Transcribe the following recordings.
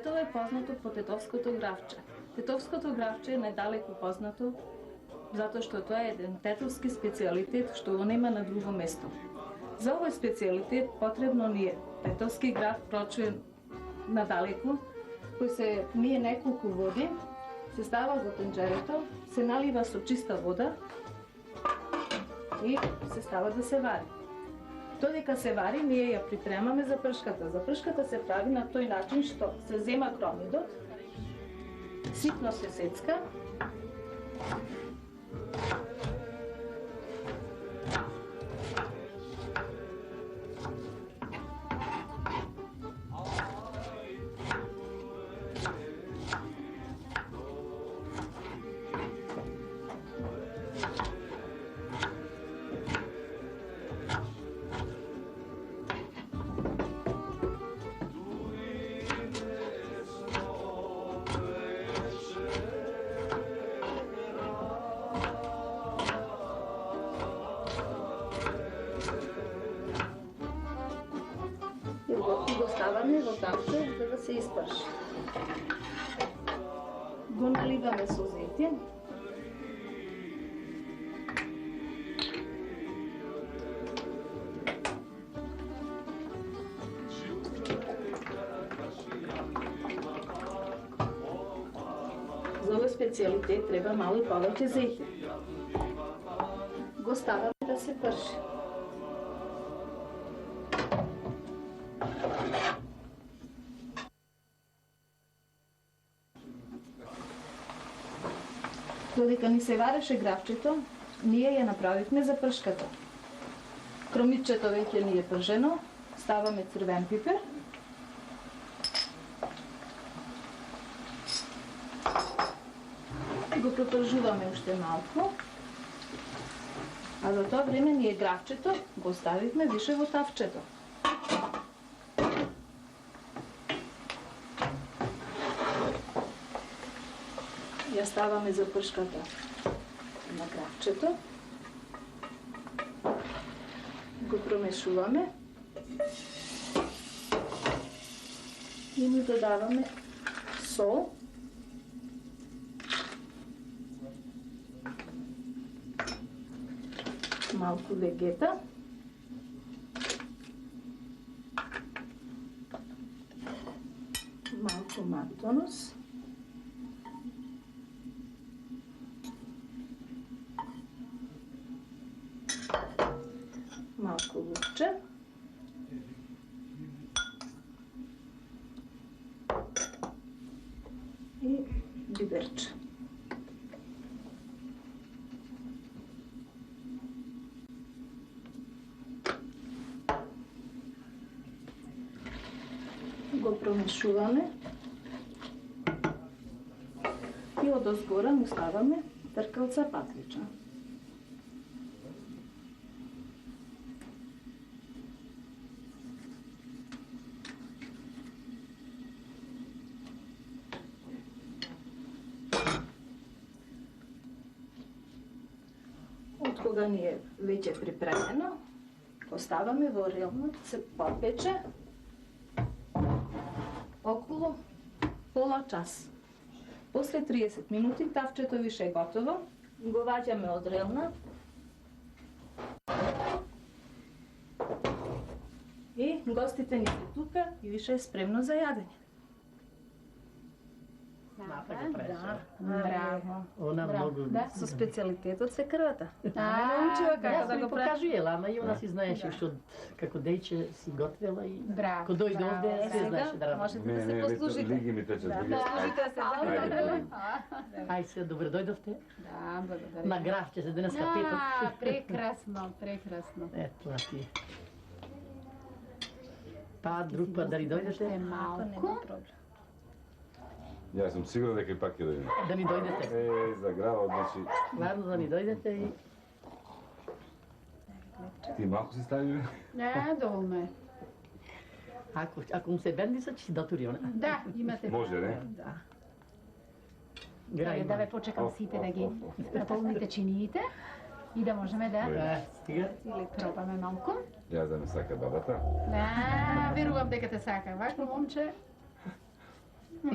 Тетово е познато по тетовското гравче. Тетовското гравче е најдалеку познато затоа што тоа е еден тетовски специјалитет што го нема на друго место. За овој специјалитет потребно ни е тетовски грав прочуен надалеку, кој се мие неколку води, се става во тенџерето, се налива со чиста вода и се става да се вари. Додека се вари, ние ја припремаме за пршката. За пршката се прави на тој начин што се зема кромидот, ситно се сецка, и го ставаме во тавче за да се испрши. Го наливаме со зетин. За овој специјалитет треба мало и повеќе зетин. Го ставаме да се прши. Додека ни се вареше гравчето, ние ја направивме за пршката. Кромитчето веќе ни е пржено, ставаме црвен пипер. Го пропржуваме уште малку. А за тоа време ние гравчето го ставивме више во тавчето. Ја ставаме за пршката на гравчето. Го промешуваме. И му додаваме сол. Малку вегета. Малку мантонус. Малко лукче. И биберче. Го промешуваме. И одозгора му ставаме тркалца патлича. Кога ни е веќе припремено, го ставаме во орелно, се попече околу пола час. После 30 минути тавчето више е готово. Го ваѓаме од релна и гостите ни се тука и више е спремно за јадење. Да, Браво. Она многу... Да, со специјалитетот се крвата. Научила како да го прави. покажувала, ама и она си знаеше што како дејче си готвела и Браво. кога дојде овде се знаеше да работи. Можете да се послужите. Лиги ми тече. Послужите се. Ај се, добре дојдовте. Да, благодаря. На гравче се денеска петок. Прекрасно, прекрасно. Ето, а ти. Па, друг пат дали дојдете? Малко. Јас сум сигурен дека и пак ќе дојдем. Да ни дојдете. За гравот, значи... Ладно да ни дојдете и... Ти малку си стави? Не, доволно е. Ако му се бендиса, ќе си дотури, не? Да, имате. Може, не? Да. Ајде да ве почекам сите да ги наполните чиниите и да можеме да Стига. пробаме малку. Јас да ме сака бабата. Да, верувам дека те сака. Вако момче.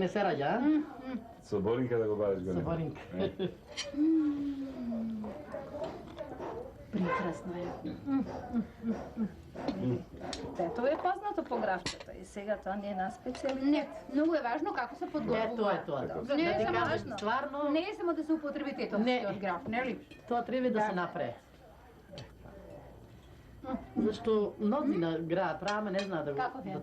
Не се раѓа, а? Соборинка да го бариш го Соборинка. Прекрасно е. Тето е познато по гравчето и сега тоа не е на специалитет. Не, многу е важно како се Не, подготвува. тоа. Не Да е ти само кажам, важно. стварно, Не е само да се употреби тетовскиот граф, нели? тоа треба да се направи. Зашто мнозина правиме, не знаат да го... Како да е?